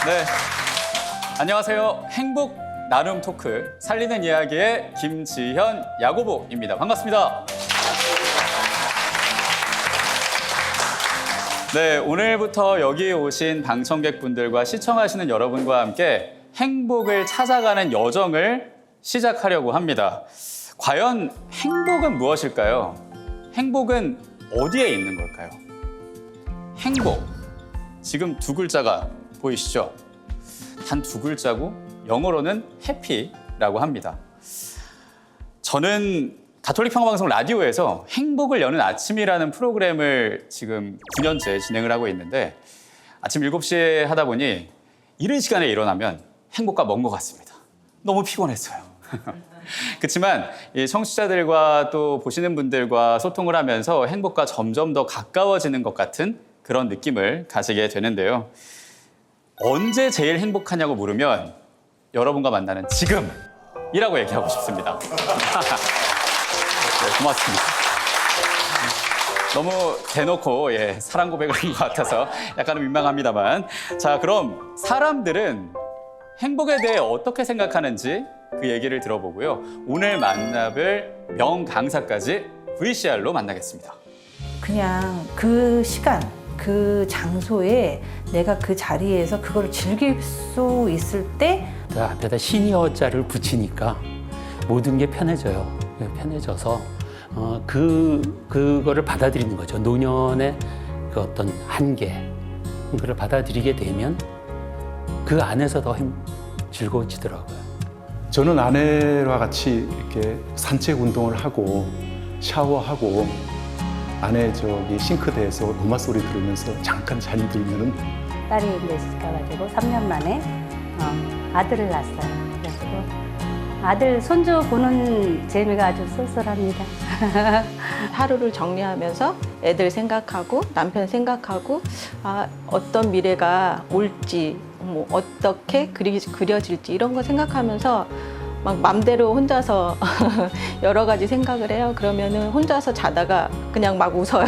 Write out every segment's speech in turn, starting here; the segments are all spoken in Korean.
네, 안녕하세요. 행복 나눔 토크 살리는 이야기의 김지현 야고보입니다. 반갑습니다. 네, 오늘부터 여기 오신 방청객분들과 시청하시는 여러분과 함께 행복을 찾아가는 여정을 시작하려고 합니다. 과연 행복은 무엇일까요? 행복은 어디에 있는 걸까요? 행복, 지금 두 글자가 보이시죠? 단 두 글자고 영어로는 해피라고 합니다. 저는 가톨릭 평화방송 라디오에서 행복을 여는 아침이라는 프로그램을 지금 9년째 진행을 하고 있는데 아침 7시에 하다 보니 이른 시간에 일어나면 행복과 먼 것 같습니다. 너무 피곤했어요. 그렇지만 이 청취자들과 또 보시는 분들과 소통을 하면서 행복과 점점 더 가까워지는 것 같은 그런 느낌을 가지게 되는데요. 언제 제일 행복하냐고 물으면 여러분과 만나는 지금이라고 얘기하고 싶습니다. 네, 고맙습니다. 너무 대놓고 사랑 고백을 한 것 같아서 약간은 민망합니다만, 자, 그럼 사람들은 행복에 대해 어떻게 생각하는지 그 얘기를 들어보고요. 오늘 만나뵐 명강사까지 VCR로 만나겠습니다. 그냥 그 시간, 그 장소에 내가 그 자리에서 그걸 즐길 수 있을 때 앞에다 시니어자를 붙이니까 모든 게 편해져요. 편해져서 그거를 받아들이는 거죠. 노년의 그 어떤 한계, 그걸 받아들이게 되면 그 안에서 더 즐거워지더라고요. 저는 아내와 같이 이렇게 산책 운동을 하고 샤워하고 아내 저기 싱크대에서 음악 소리 들으면서 잠깐 잠이 들면은 딸이 이제 시집가가지고 3년 만에 아들을 낳았어요. 그래서 아들, 손주 보는 재미가 아주 쏠쏠합니다. 하루를 정리하면서 애들 생각하고 남편 생각하고 어떤 미래가 올지 뭐 어떻게 그려질지 이런 거 생각하면서 막 맘대로 혼자서 여러 가지 생각을 해요. 그러면은 혼자서 자다가 그냥 막 웃어요.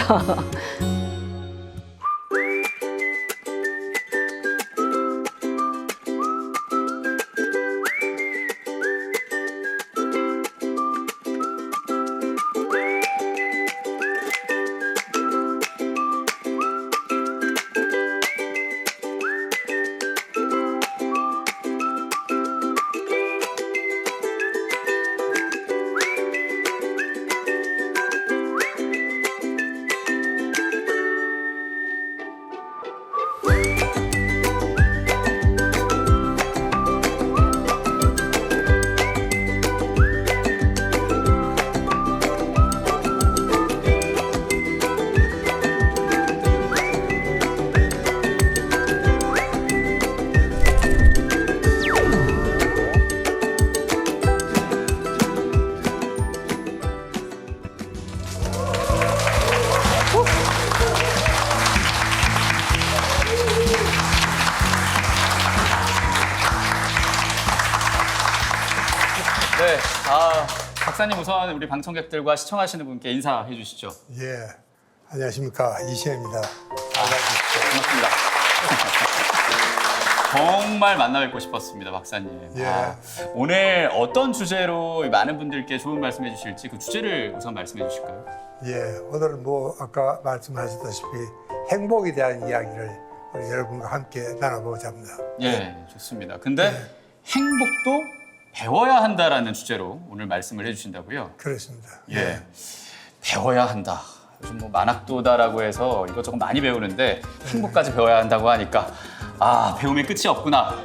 네, 박사님 우선 우리 방청객들과 시청하시는 분께 인사해 주시죠. 예, 안녕하십니까, 이시현입니다. 반갑습니다. 정말 만나 뵙고 싶었습니다, 박사님. 예. 오늘 어떤 주제로 많은 분들께 좋은 말씀해 주실지 그 주제를 우선 말씀해 주실까요? 예, 오늘은 뭐 아까 말씀하셨다시피 행복에 대한 이야기를 우리 여러분과 함께 나눠보고자 합니다. 예, 좋습니다. 근데 행복도 배워야 한다라는 주제로 오늘 말씀을 해주신다고요? 그렇습니다. 예, 배워야 한다. 요즘 뭐 만학도다라고 해서 이것저것 많이 배우는데 행복까지 배워야 한다고 하니까 배움의 끝이 없구나.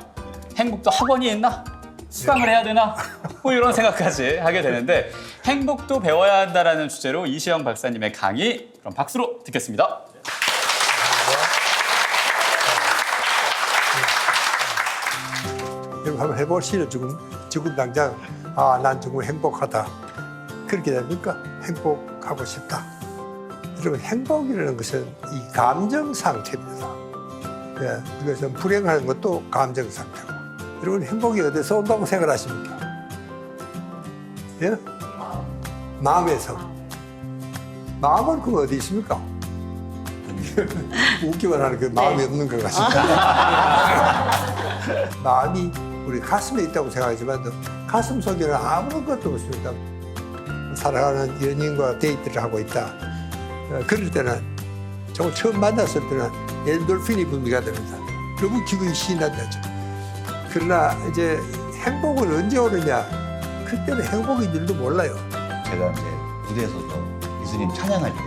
행복도 학원이 있나? 수강을 해야 되나? 뭐 이런 생각까지 하게 되는데 행복도 배워야 한다라는 주제로 이시영 박사님의 강의 그럼 박수로 듣겠습니다. 여러분 한번 해보시죠. 지금 당장 난 정말 행복하다. 그렇게 됩니까? 행복하고 싶다. 여러분 행복이라는 것은 이 감정 상태입니다. 예, 그래서 불행하는 것도 감정 상태고. 여러분 행복이 어디서 온다고 생각하십니까? 예? 마음에서. 마음은 그 어디 있습니까? 웃기만 하는 그 마음이 없는 것 같습니다. 마음이 우리 가슴에 있다고 생각하지만 가슴 속에는 아무것도 없습니다. 사랑하는 연인과 데이트를 하고 있다. 그럴 때는 정말 처음 만났을 때는 엔돌핀이 분비가 됩니다. 너무 기분이 신난다죠. 그러나 이제 행복은 언제 오느냐? 그때는 행복인 줄도 몰라요. 제가 이제 무대에서도 예수님 찬양할 때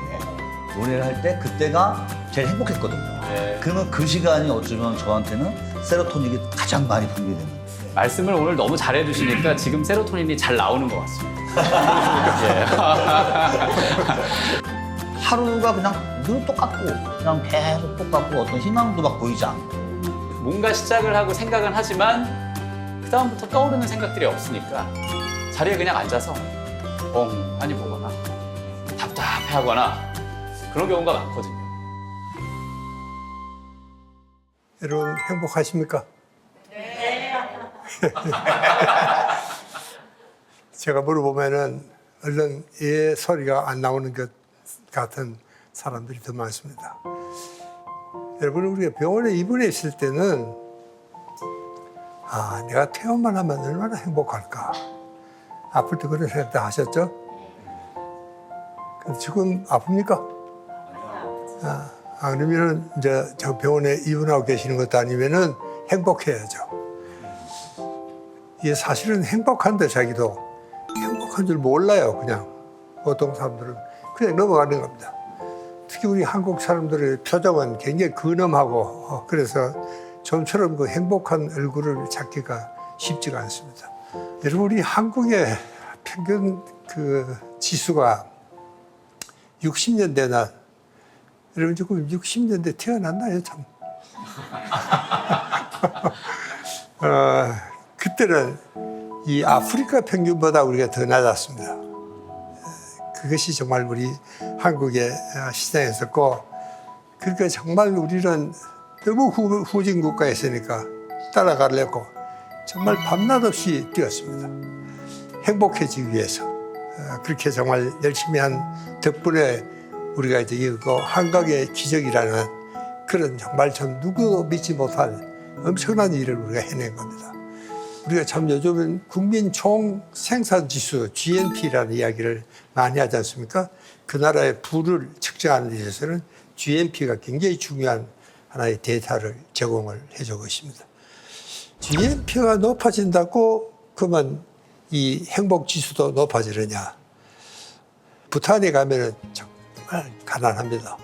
노래를 할 때 그때가 제일 행복했거든요. 그러면 그 시간이 어쩌면 저한테는 세로토닌이 가장 많이 분비되는. 말씀을 오늘 너무 잘해주시니까 지금 세로토닌이 잘 나오는 것 같습니다. 예. 하루가 그냥 늘 똑같고 그냥 계속 똑같고 어떤 희망도 막 보이지 않고. 뭔가 시작을 하고 생각은 하지만 그 다음부터 떠오르는 생각들이 없으니까 자리에 그냥 앉아서 멍하니 보거나 답답해하거나 그런 경우가 많거든요. 여러분 행복하십니까? 네. 제가 물어보면은 얼른 예 소리가 안 나오는 것 같은 사람들이 더 많습니다. 여러분 우리가 병원에 입원해 있을 때는 내가 퇴원만 하면 얼마나 행복할까. 아플 때 그런 생각 다 하셨죠? 근데 지금 아픕니까? 그러면은 이제 저 병원에 입원하고 계시는 것도 아니면은 행복해야죠. 이게 사실은 행복한데 자기도 행복한 줄 몰라요. 그냥 보통 사람들은 그냥 넘어가는 겁니다. 특히 우리 한국 사람들의 표정은 굉장히 근엄하고 그래서 좀처럼 그 행복한 얼굴을 찾기가 쉽지가 않습니다. 여러분 우리 한국의 평균 그 지수가 60년대나 여러분 지금 60년대 태어났나요 참? 그때는 이 아프리카 평균보다 우리가 더 낮았습니다. 그것이 정말 우리 한국의 시장이었고, 그러니까 정말 우리는 너무 후진 국가에 있으니까 따라가려고 정말 밤낮 없이 뛰었습니다. 행복해지기 위해서. 그렇게 정말 열심히 한 덕분에 우리가 이제 이거 한강의 기적이라는 그런 정말 전 누구도 믿지 못할 엄청난 일을 우리가 해낸 겁니다. 우리가 참 요즘은 국민 총 생산 지수 GNP라는 이야기를 많이 하지 않습니까? 그 나라의 부를 측정하는 데 있어서는 GNP가 굉장히 중요한 하나의 데이터를 제공을 해주고 있습니다. GNP가 높아진다고 그러면 이 행복 지수도 높아지느냐? 부탄에 가면은 정말 가난합니다.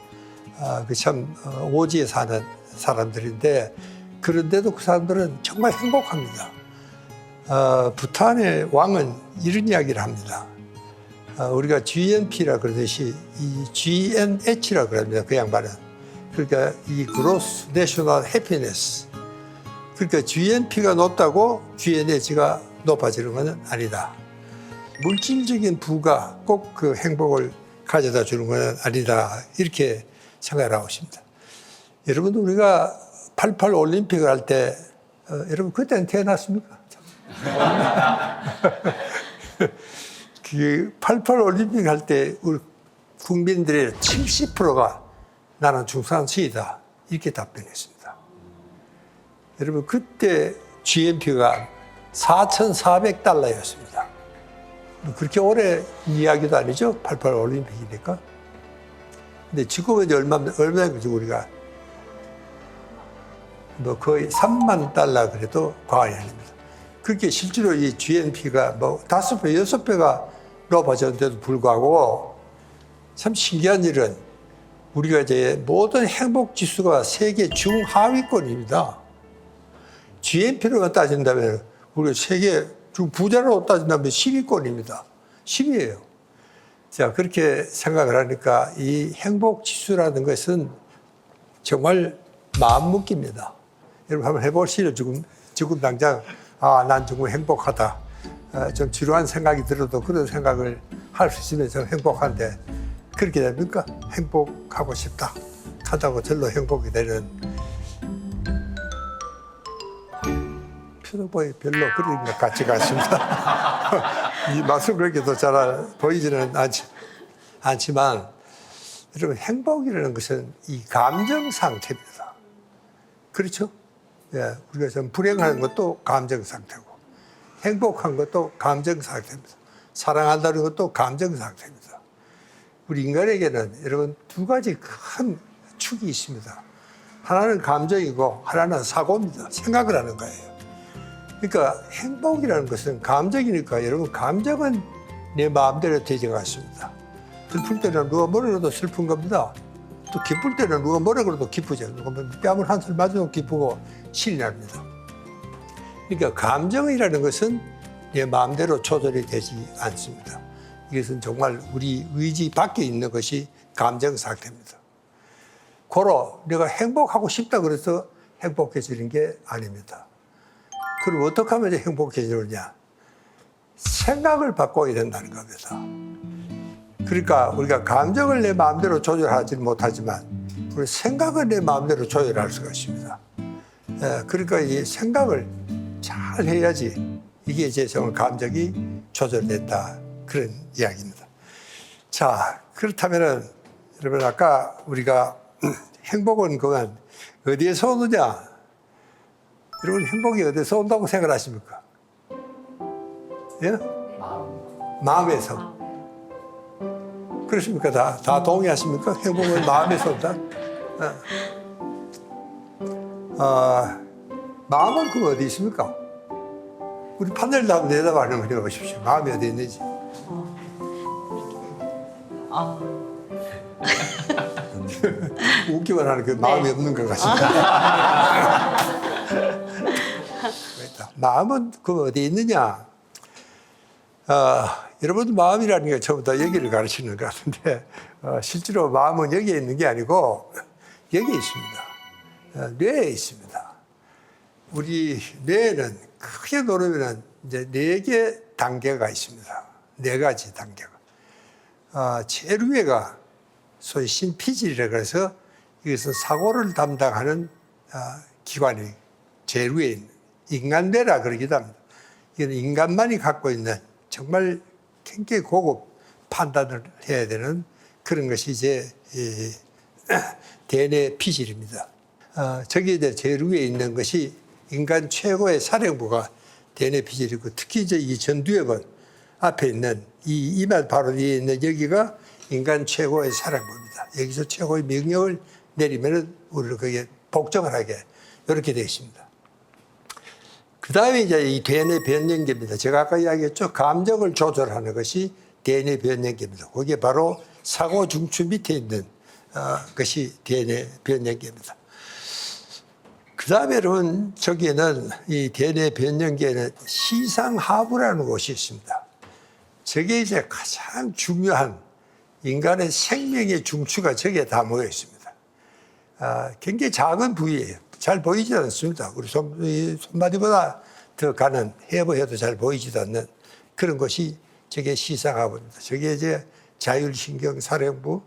그 참 오지에 사는 사람들인데 그런데도 그 사람들은 정말 행복합니다. 부탄의 왕은 이런 이야기를 합니다. 우리가 GNP라 그러듯이 이 GNH라 그럽니다. 그 양반은. 그러니까 이 Gross National Happiness. 그러니까 GNP가 높다고 GNH가 높아지는 것은 아니다. 물질적인 부가 꼭 그 행복을 가져다 주는 것은 아니다. 이렇게 생각을 하고 있습니다. 여러분도 우리가 88 올림픽을 할 때 여러분 그때는 태어났습니까? 그 88 올림픽 할 때 우리 국민들의 70%가 나는 중산층이다. 이렇게 답변했습니다. 여러분 그때 GNP가 4,400달러였습니다. 그렇게 오래 이야기도 아니죠. 88 올림픽이니까. 근데 지금은 이제 얼마인지 우리가 뭐 거의 3만 달러 그래도 과언이 아닙니다. 그렇게 실제로 이 GNP가 뭐 5배, 6배가 높아졌는데도 불구하고 참 신기한 일은 우리가 이제 모든 행복 지수가 세계 중하위권입니다. GNP로만 따진다면 우리가 세계 중부자로 따진다면 10위권입니다. 10위예요. 자, 그렇게 생각을 하니까 이 행복 지수라는 것은 정말 마음먹기입니다. 여러분 한번 해보시죠. 지금 당장 난 정말 행복하다. 좀 지루한 생각이 들어도 그런 생각을 할 수 있으면 좀 행복한데 그렇게 됩니까? 행복하고 싶다. 하다고 절로 행복이 되는 표정보이 별로 그런 것 같지가 않습니다. 이 말씀 그렇게도 잘 보이지는 않지만 여러분 행복이라는 것은 이 감정 상태입니다. 그렇죠? 예, 우리가 좀 불행한 것도 감정 상태고 행복한 것도 감정 상태입니다. 사랑한다는 것도 감정 상태입니다. 우리 인간에게는 여러분 두 가지 큰 축이 있습니다. 하나는 감정이고 하나는 사고입니다. 생각을 하는 거예요. 그러니까 행복이라는 것은 감정이니까 여러분 감정은 내 마음대로 되지 않습니다. 슬플 때는 누가 뭐라 그래도 슬픈 겁니다. 또 기쁠 때는 누가 뭐라 그래도 기쁘죠. 누가 뺨을 한술 맞아도 기쁘고 신이 납니다. 그러니까 감정이라는 것은 내 마음대로 조절이 되지 않습니다. 이것은 정말 우리 의지 밖에 있는 것이 감정 상태입니다. 고로 내가 행복하고 싶다 그래서 행복해지는 게 아닙니다. 그럼 어떻게 하면 행복해지느냐? 생각을 바꿔야 된다는 겁니다. 그러니까 우리가 감정을 내 마음대로 조절하지 못하지만 우리 생각은 내 마음대로 조절할 수가 있습니다. 그러니까 이 생각을 잘 해야지 이게 이제 정말 감정이 조절된다 그런 이야기입니다. 자, 그렇다면은 여러분 아까 우리가 행복은 그건 어디에서 오느냐? 여러분 행복이 어디서 온다고 생각하십니까? 예? 마음에서. 그렇습니까? 다 동의하십니까? 행복은 마음에서 온다? 마음은 그 어디 있습니까? 우리 판넬도 한번 내다봐는 거 해보십시오. 마음이 어디 있는지. 웃기만 하는 그 마음이 없는 것 같습니다. 마음은 그 어디 있느냐? 여러분 마음이라는 게 전부 다 여기를 가르치는 것 같은데 실제로 마음은 여기에 있는 게 아니고 여기에 있습니다. 뇌에 있습니다. 우리 뇌에는 크게 놓으면 이제 4개 단계가 있습니다. 4가지 단계가. 제일 위에가 소위 신피질이라고 해서 이것은 사고를 담당하는 기관이 제일 위에 있는 인간뇌라 그러기도 합니다. 이건 인간만이 갖고 있는 정말 굉장히 고급 판단을 해야 되는 그런 것이 이제 대뇌 피질입니다. 저기 이제 제일 위에 있는 것이 인간 최고의 사령부가 대뇌 피질이고 특히 이제 이 전두엽은 앞에 있는 이 이마 바로 뒤에 있는 여기가 인간 최고의 사령부입니다. 여기서 최고의 명령을 내리면은 우리를 거기에 복종을 하게 이렇게 되어 있습니다. 그 다음에 이제 이 대뇌 변연계입니다. 제가 아까 이야기했죠. 감정을 조절하는 것이 대뇌 변연계입니다. 그게 바로 사고 중추 밑에 있는 것이 대뇌 변연계입니다. 그 다음에는 저기에는 이 대뇌 변연계에는 시상하부라는 곳이 있습니다. 저게 이제 가장 중요한 인간의 생명의 중추가 저기에 다 모여 있습니다. 굉장히 작은 부위예요. 잘 보이지 않습니다. 우리 손마디보다 더 가는 해부해도 잘 보이지도 않는 그런 것이 저게 시상하부입니다. 저게 이제 자율신경사령부,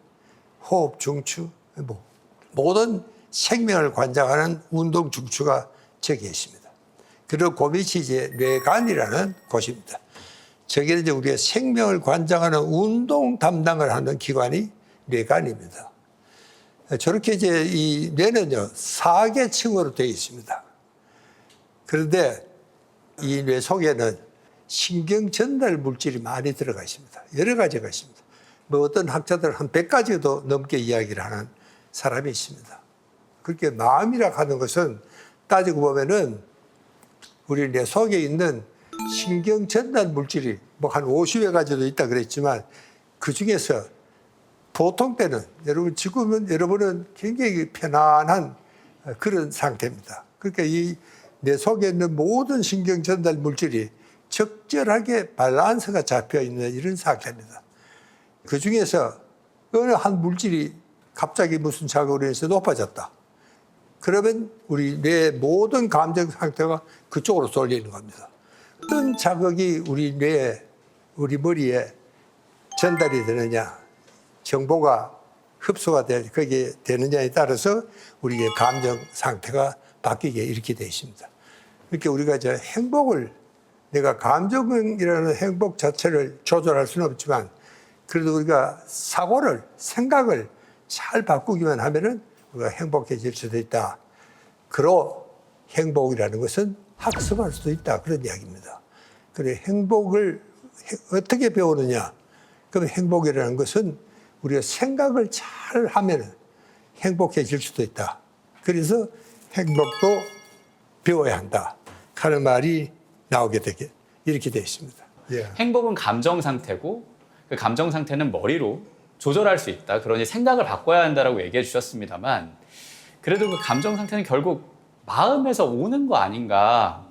호흡중추, 모든 생명을 관장하는 운동중추가 저기에 있습니다. 그리고 그 밑이 이제 뇌간이라는 곳입니다. 저게 이제 우리의 생명을 관장하는 운동 담당을 하는 기관이 뇌간입니다. 저렇게 이제 이 뇌는요, 4계층으로 되어 있습니다. 그런데 이 뇌 속에는 신경 전달 물질이 많이 들어가 있습니다. 여러 가지가 있습니다. 어떤 학자들은 한 100가지도 넘게 이야기를 하는 사람이 있습니다. 그렇게 마음이라 하는 것은 따지고 보면은 우리 뇌 속에 있는 신경 전달 물질이 한 50여 가지도 있다 그랬지만 그 중에서 보통 때는 지금은 여러분은 굉장히 편안한 그런 상태입니다. 그러니까 이 뇌 속에 있는 모든 신경 전달 물질이 적절하게 밸런스가 잡혀 있는 이런 상태입니다. 그 중에서 어느 한 물질이 갑자기 무슨 자극으로 해서 높아졌다. 그러면 우리 뇌의 모든 감정 상태가 그쪽으로 쏠리는 겁니다. 어떤 자극이 우리 뇌에, 우리 머리에 전달이 되느냐, 정보가 흡수가 거기에 되느냐에 따라서 우리의 감정 상태가 바뀌게 이렇게 되어 있습니다. 그러니까 우리가 저 행복을, 내가 감정이라는 행복 자체를 조절할 수는 없지만 그래도 우리가 사고를, 생각을 잘 바꾸기만 하면은 우리가 행복해질 수도 있다. 그로 행복이라는 것은 학습할 수도 있다. 그런 이야기입니다. 그래 행복을 어떻게 배우느냐? 그럼 행복이라는 것은 우리가 생각을 잘 하면은 행복해질 수도 있다. 그래서 행복도 배워야 한다. 하는 말이 나오게 되게 이렇게 되어 있습니다. 예. 행복은 감정 상태고 그 감정 상태는 머리로 조절할 수 있다. 그러니 생각을 바꿔야 한다라고 얘기해 주셨습니다만 그래도 그 감정 상태는 결국 마음에서 오는 거 아닌가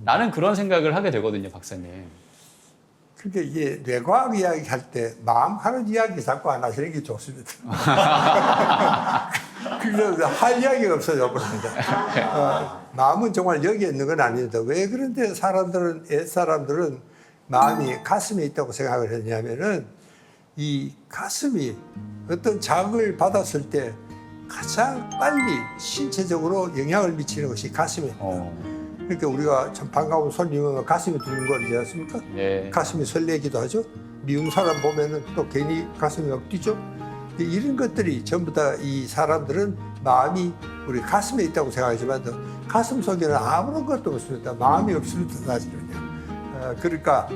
라는 그런 생각을 하게 되거든요, 박사님. 그러니까 이게 뇌과학 이야기 할 때 마음 하는 이야기 자꾸 안 하시는 게 좋습니다. 그래서 할 이야기가 없어져 버립니다. 마음은 정말 여기에 있는 건 아닙니다. 왜 그런데 옛 사람들은 마음이 가슴에 있다고 생각을 했냐면은 이 가슴이 어떤 자극을 받았을 때 가장 빨리 신체적으로 영향을 미치는 것이 가슴입니다. 그러니까 우리가 참 반가운 손님 오면 가슴이 두근거리지 않습니까? 네. 가슴이 설레기도 하죠. 미운 사람 보면은 또 괜히 가슴이 막 뛰죠. 이런 것들이 전부 다 이 사람들은 마음이 우리 가슴에 있다고 생각하지만 가슴 속에는 아무런 것도 없습니다. 마음이 없습니다, 사실은요. 그러니까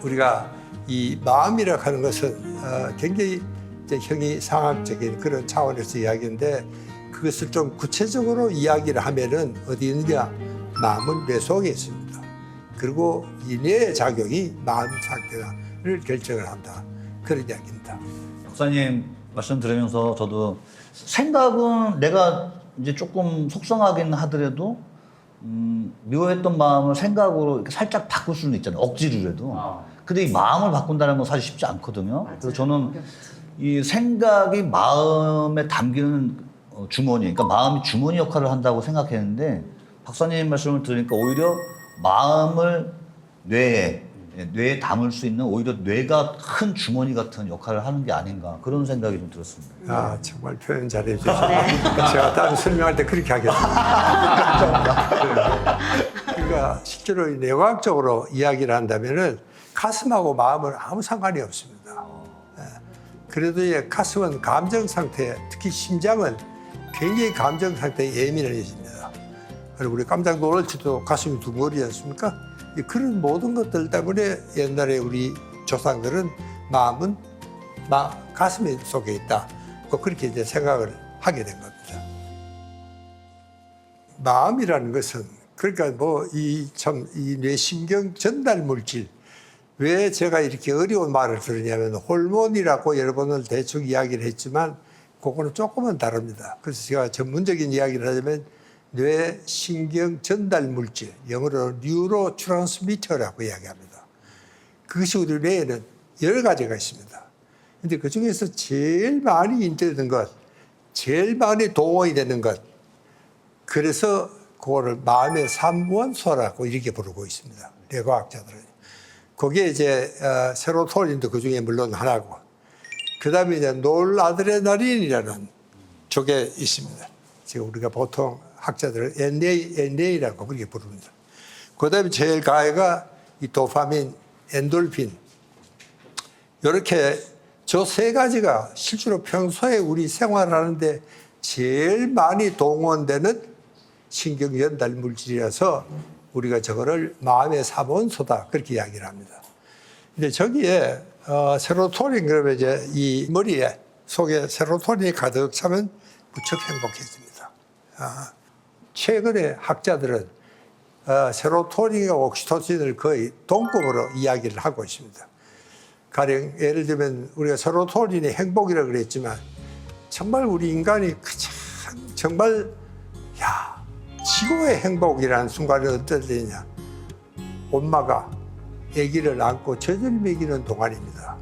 우리가 이 마음이라고 하는 것은 굉장히 이제 형이상학적인 그런 차원에서 이야기인데 그것을 좀 구체적으로 이야기를 하면은 어디 있느냐? 마음은 뇌 속에 있습니다. 그리고 이 뇌의 작용이 마음 상태를 결정을 한다. 그런 이야기입니다. 박사님 말씀 들으면서 저도 생각은 내가 이제 조금 속상하긴 하더라도 미워했던 마음을 생각으로 이렇게 살짝 바꿀 수는 있잖아요. 억지로라도. 근데 이 마음을 바꾼다는 건 사실 쉽지 않거든요. 그래서 저는 이 생각이 마음에 담기는 주머니, 그러니까 마음이 주머니 역할을 한다고 생각했는데 박사님 말씀을 들으니까 오히려 마음을 뇌에 담을 수 있는 오히려 뇌가 큰 주머니 같은 역할을 하는 게 아닌가 그런 생각이 좀 들었습니다. 아, 정말 표현 잘해 주셔서 제가 다음에 설명할 때 그렇게 하겠습니다. 그러니까 실제로 뇌과학적으로 이야기를 한다면은 가슴하고 마음은 아무 상관이 없습니다. 그래도 이 가슴은 감정 상태, 특히 심장은 굉장히 감정 상태에 예민해집니다. 그리고 우리 깜짝 놀랄지도 가슴이 두근거리지 않습니까? 그런 모든 것들 때문에 옛날에 우리 조상들은 마음은 가슴 속에 있다. 그렇게 이제 생각을 하게 된 겁니다. 마음이라는 것은 그러니까 이 뇌신경 전달 물질 왜 제가 이렇게 어려운 말을 들으냐면 호르몬이라고 여러 번을 대충 이야기를 했지만 그거는 조금은 다릅니다. 그래서 제가 전문적인 이야기를 하자면 뇌신경 전달 물질, 영어로 뉴로 트랜스미터라고 이야기합니다. 그것이 우리 뇌에는 여러 가지가 있습니다. 근데 그 중에서 제일 많이 인정되는 것, 제일 많이 동원이 되는 것, 그래서 그거를 마음의 삼원소라고 이렇게 부르고 있습니다. 뇌과학자들은. 그게 이제 세로토닌도 그 중에 물론 하나고, 그 다음에 이제 노르아드레날린이라는 쪽에 있습니다. 지금 우리가 보통 학자들은 NA라고 그렇게 부릅니다. 그 다음에 제일 가해가 이 도파민, 엔돌핀. 이렇게 저 세 가지가 실제로 평소에 우리 생활하는데 제일 많이 동원되는 신경 전달 물질이라서 우리가 저거를 마음의 삼원소다 그렇게 이야기를 합니다. 근데 저기에 세로토닌 그러면 이제 이 머리에 속에 세로토닌이 가득 차면 무척 행복해집니다. 최근에 학자들은 세로토닌과 옥시토신을 거의 동급으로 이야기를 하고 있습니다. 가령 예를 들면 우리가 세로토닌이 행복이라고 그랬지만 정말 우리 인간이 정말 지구의 행복이라는 순간이 어떨 때냐. 엄마가 아기를 안고 젖을 먹이는 동안입니다.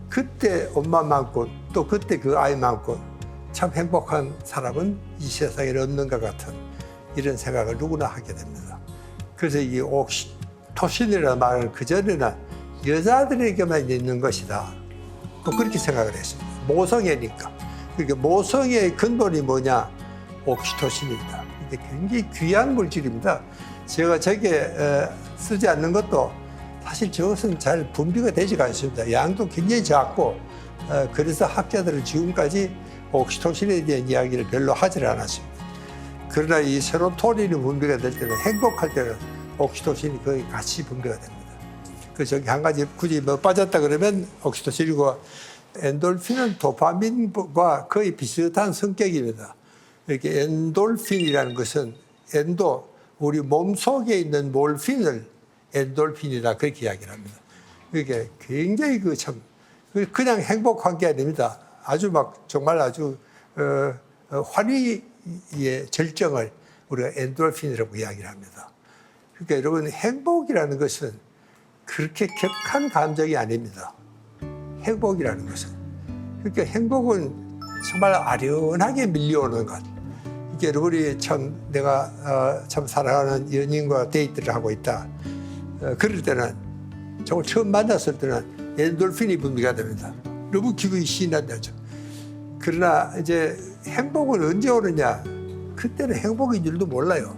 그때 엄마만큼 또 그때 그 아이만큼 참 행복한 사람은 이 세상에 없는 것 같은 이런 생각을 누구나 하게 됩니다. 그래서 이 옥시토신이라는 말은 그전에는 여자들에게만 있는 것이다. 또 그렇게 생각을 했습니다. 모성애니까. 그러니까 모성애의 근본이 뭐냐? 옥시토신입니다. 이게 굉장히 귀한 물질입니다. 제가 저게 쓰지 않는 것도 사실 저것은 잘 분비가 되지가 않습니다. 양도 굉장히 작고 그래서 학자들은 지금까지 옥시토신에 대한 이야기를 별로 하질 않았습니다. 그러나 이 세로토닌이 분비가 될 때는 행복할 때는 옥시토신이 거의 같이 분비가 됩니다. 그 저기 한 가지 굳이 뭐 빠졌다 그러면 옥시토신이고 엔돌핀은 도파민과 거의 비슷한 성격입니다. 이렇게 엔돌핀이라는 것은 우리 몸 속에 있는 몰핀을 엔돌핀이다 그렇게 이야기를 합니다. 이게 굉장히 그냥 행복한 게 아닙니다. 아주 막 정말 아주 환희의 절정을 우리가 엔돌핀이라고 이야기를 합니다. 그러니까 여러분 행복이라는 것은 그렇게 격한 감정이 아닙니다. 행복이라는 것은. 그러니까 행복은 정말 아련하게 밀려오는 것. 이게 여러분이 내가 참 사랑하는 연인과 데이트를 하고 있다. 그럴 때는 정말 처음 만났을 때는 엔돌핀이 분비가 됩니다. 너무 기분이 신난다죠. 그러나 이제 행복은 언제 오느냐? 그때는 행복인 줄도 몰라요.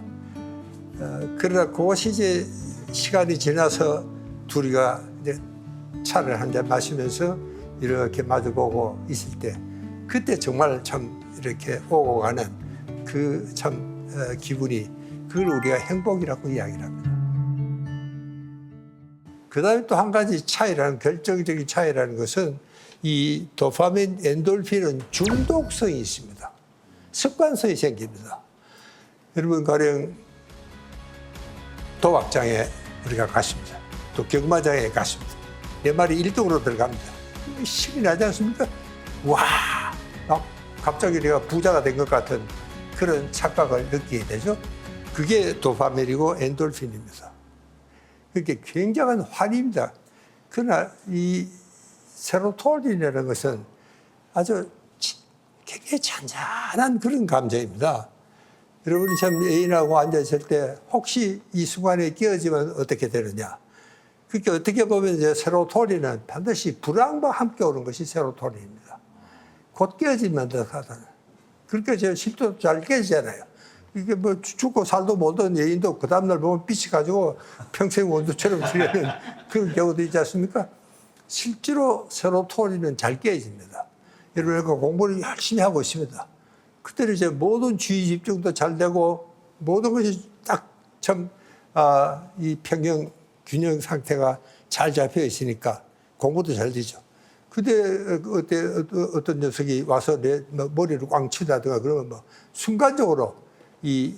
그러나 그것이 이제 시간이 지나서 둘이가 이제 차를 한 잔 마시면서 이렇게 마주보고 있을 때 그때 정말 참 이렇게 오고 가는 그 참 기분이 그걸 우리가 행복이라고 이야기를 합니다. 그 다음에 또 한 가지 결정적인 차이라는 것은 이 도파민, 엔돌핀은 중독성이 있습니다. 습관성이 생깁니다. 여러분 가령 도박장에 우리가 갔습니다. 또 경마장에 갔습니다. 내 말이 1등으로 들어갑니다. 신이 나지 않습니까? 와! 갑자기 내가 부자가 된 것 같은 그런 착각을 느끼게 되죠. 그게 도파민이고 엔돌핀입니다. 그게 굉장한 환희입니다. 그러나 이 세로토닌이라는 것은 아주 굉장히 잔잔한 그런 감정입니다. 여러분이 참 애인하고 앉아있을 때 혹시 이 순간에 깨어지면 어떻게 되느냐. 그러니까 어떻게 보면 이제 세로토닌은 반드시 불안과 함께 오는 것이 세로토닌입니다. 곧 깨어지면 안 된다는. 그러니까 저 실도 잘 깨지잖아요. 이게 뭐 죽고 살도 못한 애인도 그 다음날 보면 삐치 가지고 평생 원두처럼 지내는 그런 경우도 있지 않습니까? 실제로 세로토닌은 잘 깨집니다. 여러분 공부를 열심히 하고 있습니다. 그때는 이제 모든 주의 집중도 잘 되고 모든 것이 딱 참 이 평형 균형 상태가 잘 잡혀 있으니까 공부도 잘 되죠. 그때 어떤 녀석이 와서 내 머리를 꽝 치다든가 그러면 뭐 순간적으로 이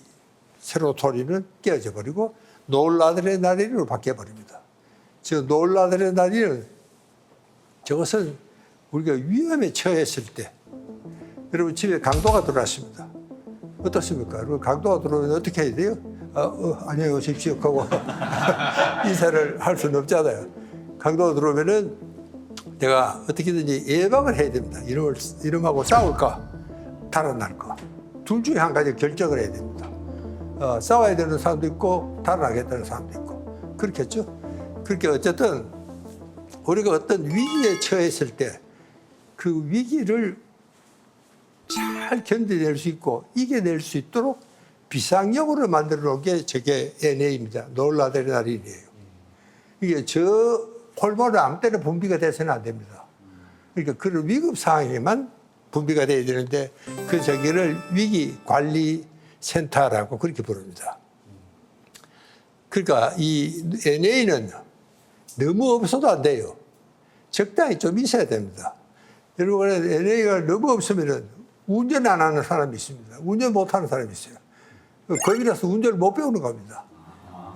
세로토닌은 깨어져 버리고 노르아드레날린으로 바뀌어 버립니다. 저 노르아드레날린은 저것은 우리가 위험에 처했을 때 여러분 집에 강도가 들어왔습니다. 어떻습니까? 여러분 강도가 들어오면 어떻게 해야 돼요? 안녕히 오십시오 하고 인사를 할 수는 없잖아요. 강도가 들어오면은 내가 어떻게든지 예방을 해야 됩니다. 이놈하고 싸울까 달아날까 둘 중에 한 가지 결정을 해야 됩니다. 싸워야 되는 사람도 있고 달아나겠다는 사람도 있고 그렇겠죠. 그렇게 어쨌든 우리가 어떤 위기에 처했을 때 그 위기를 잘 견뎌낼 수 있고 이겨낼 수 있도록 비상용으로 만들어 놓은 게 저게 NA입니다. 노르아드레날린이에요. 이게 저 호르몬은 아무 때나 분비가 돼서는 안 됩니다. 그러니까 그런 위급 상황에만 분비가 돼야 되는데 그 저기를 위기관리센터라고 그렇게 부릅니다. 그러니까 이 NA는 너무 없어도 안 돼요. 적당히 좀 있어야 됩니다. 여러분 NA가 너무 없으면 운전 안 하는 사람이 있습니다. 운전 못 하는 사람이 있어요. 거기라서 운전을 못 배우는 겁니다.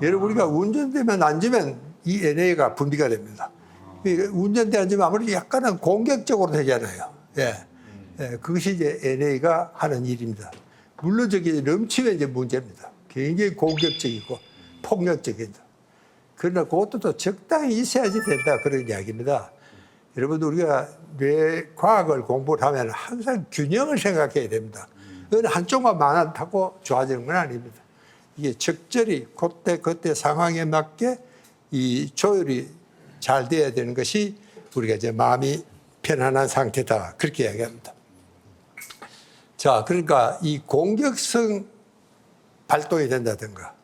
여러분 우리가 운전대만 앉으면 이 NA가 분비가 됩니다. 운전대 앉으면 아무래도 약간은 공격적으로 되잖아요. 그것이 이제 NA가 하는 일입니다. 물론 저기 넘치면 이제 문제입니다. 굉장히 공격적이고 폭력적이다. 그러나 그것도 또 적당히 있어야지 된다 그런 이야기입니다. 여러분 우리가 뇌과학을 공부를 하면 항상 균형을 생각해야 됩니다. 어느 한쪽만 많다고 좋아지는 건 아닙니다. 이게 적절히 그때 상황에 맞게 이 조율이 잘 돼야 되는 것이 우리가 이제 마음이 편안한 상태다 그렇게 이야기합니다. 자, 그러니까 이 공격성 발동이 된다든가,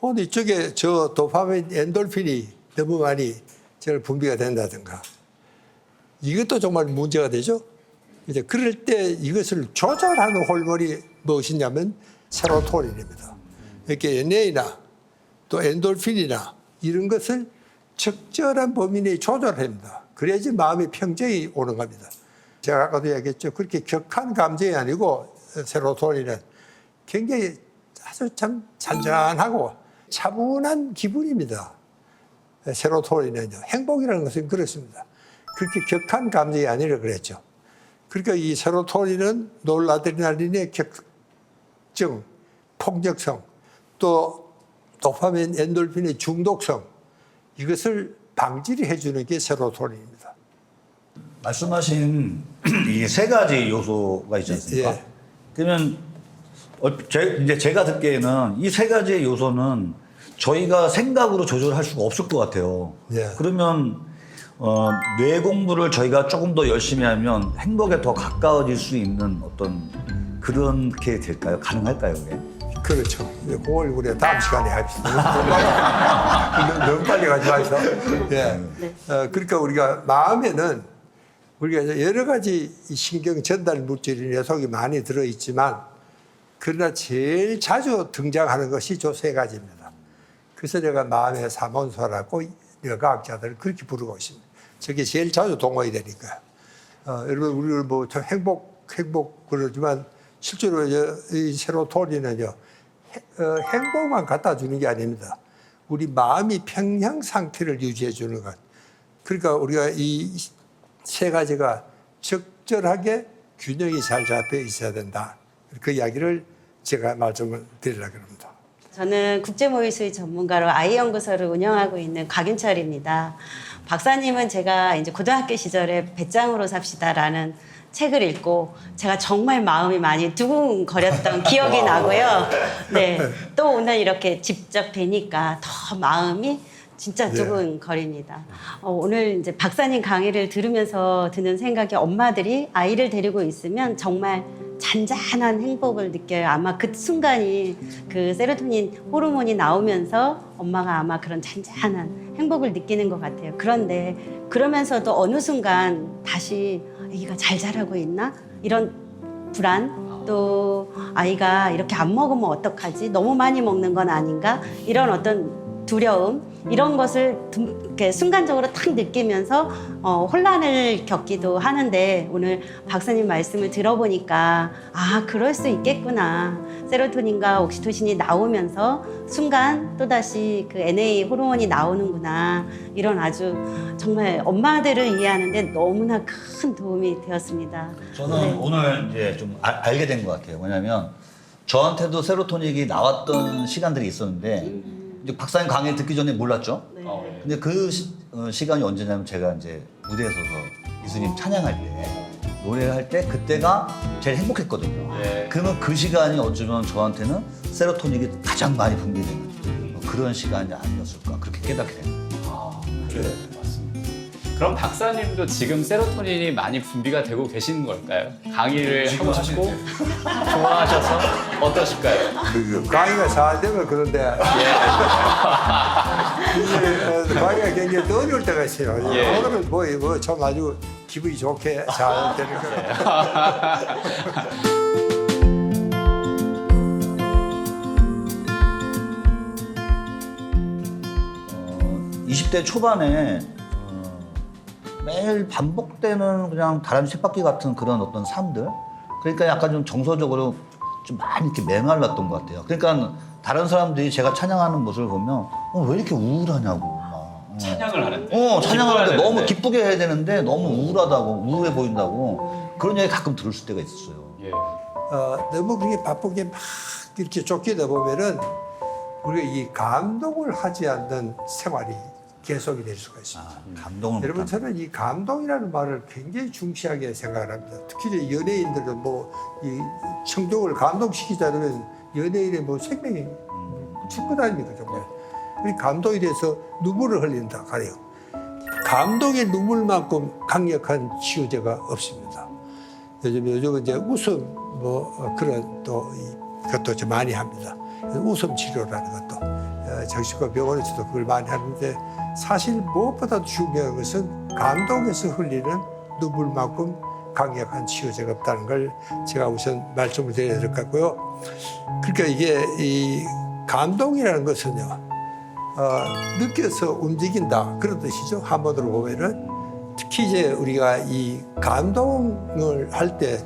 혹은 이쪽에 저 도파민, 엔돌핀이 너무 많이 저를 분비가 된다든가, 이것도 정말 문제가 되죠. 이제 그럴 때 이것을 조절하는 호르몬이 무엇이냐면 세로토닌입니다. 이렇게 NA나 또 엔돌핀이나 이런 것을 적절한 범위 내에 조절합니다. 그래야지 마음의 평정이 오는 겁니다. 제가 아까도 얘기했죠. 그렇게 격한 감정이 아니고 세로토닌은 굉장히 아주 참 잔잔하고 차분한 기분입니다. 세로토닌은요. 행복이라는 것은 그렇습니다. 그렇게 격한 감정이 아니라 그랬죠. 그러니까 이 세로토닌은 노르아드레날린의 격정, 폭력성, 또 도파민, 엔돌핀의 중독성, 이것을 방지를 해주는 게 세로토닌입니다. 말씀하신 이 세 가지 요소가 있지 않습니까? 예. 그러면 이제 제가 듣기에는 이 세 가지의 요소는 저희가 생각으로 조절할 수가 없을 것 같아요. 예. 그러면 뇌 공부를 저희가 조금 더 열심히 하면 행복에 더 가까워질 수 있는 어떤 그런 게 될까요? 가능할까요, 그게? 그렇죠. 그걸 우리가 다음 시간에 합시다. 너무 빨리 가지 마시죠. 예. 그러니까 우리가 마음에는 우리가 여러 가지 신경 전달 물질이 녀석이 많이 들어있지만 그러나 제일 자주 등장하는 것이 저 세 가지입니다. 그래서 내가 마음의 사몬소라고 과학자들을 그렇게 부르고 있습니다. 저게 제일 자주 동원이 되니까요. 여러분 우리를 뭐 행복 그러지만 실제로 이 세로토닌은요 행복만 갖다 주는 게 아닙니다. 우리 마음이 평양 상태를 유지해 주는 것. 그러니까 우리가 이 세 가지가 적절하게 균형이 잘 잡혀 있어야 된다. 그 이야기를 제가 말씀을 드리려고 합니다. 저는 국제모의수의 전문가로 아이연구소를 운영하고 있는 곽윤철입니다. 박사님은 제가 이제 고등학교 시절에 배짱으로 삽시다라는 책을 읽고 제가 정말 마음이 많이 두근거렸던 기억이 나고요. 네, 또 오늘 이렇게 직접 뵈니까 더 마음이 진짜 두근거립니다. 오늘 이제 박사님 강의를 들으면서 드는 생각이 엄마들이 아이를 데리고 있으면 정말 잔잔한 행복을 느껴요. 아마 그 순간이 그 세로토닌 호르몬이 나오면서 엄마가 아마 그런 잔잔한 행복을 느끼는 것 같아요. 그런데 그러면서도 어느 순간 다시 아기가 잘 자라고 있나? 이런 불안, 또 아이가 이렇게 안 먹으면 어떡하지? 너무 많이 먹는 건 아닌가? 이런 어떤 두려움, 이런 것을 이렇게 순간적으로 탁 느끼면서 혼란을 겪기도 하는데 오늘 박사님 말씀을 들어보니까 아, 그럴 수 있겠구나. 세로토닌과 옥시토신이 나오면서 순간 또다시 그 NA 호르몬이 나오는구나. 이런 아주 정말 엄마들을 이해하는데 너무나 큰 도움이 되었습니다. 저는 오늘 이제 좀 알게 된 것 같아요. 뭐냐면 저한테도 세로토닌이 나왔던 시간들이 있었는데 이제 박사님 강의 듣기 전에 몰랐죠. 근데 그 시간이 언제냐면 제가 이제 무대에 서서 예수님 찬양할 때 노래할 때 그때가 제일 행복했거든요. 그러면 그 시간이 어쩌면 저한테는 세로토닌이 가장 많이 분비되는 그런 시간이 아니었을까 그렇게 깨닫게 됩니다. 네, 맞습니다. 그럼 박사님도 지금 세로토닌이 많이 분비가 되고 계시는 걸까요? 강의를 하고 싶고 좋아하셔서 어떠실까요? 강의가 잘 되면 그런데 이제 강의가 굉장히 또 어려울 때가 있어요. 오늘은 뭐참 아주 기분이 좋게 잘 되는 거예요. 20대 초반에 매일 반복되는 그냥 다람쥐 쳇바퀴 같은 그런 어떤 삶들. 그러니까 약간 좀 정서적으로 좀 많이 이렇게 메말랐던 것 같아요. 그러니까 다른 사람들이 제가 찬양하는 모습을 보면 왜 이렇게 우울하냐고. 찬양을 하는데. 찬양하는데 너무 기쁘게 해야 되는데 너무 우울하다고, 우울해 보인다고 그런 얘기 가끔 들을 때가 있었어요. 예. 너무 그렇게 바쁘게 막 이렇게 쫓기다 보면은 우리가 이 감동을 하지 않는 생활이 계속이 될 수가 있습니다. 감동을 여러분 못한다. 저는 이 감동이라는 말을 굉장히 중시하게 생각을 합니다. 특히 이제 연예인들은 뭐 이 청중을 감동시키자면 연예인의 뭐 생명이 죽고 다닙니다 정말. 이 감동에 대해서 눈물을 흘린다 가요. 감동의 눈물만큼 강력한 치유제가 없습니다. 요즘은 이제 웃음 뭐 그런 또 그것도 좀 많이 합니다. 웃음 치료라는 것도 정신과 병원에서도 그걸 많이 하는데 사실 무엇보다도 중요한 것은 감동에서 흘리는 눈물만큼 강력한 치유제가 없다는 걸 제가 우선 말씀을 드려야 될 것 같고요. 그러니까 이게 이 감동이라는 것은요, 느껴서 움직인다 그런 뜻이죠. 한번으로 보면은 특히 이제 우리가 이 감동을 할 때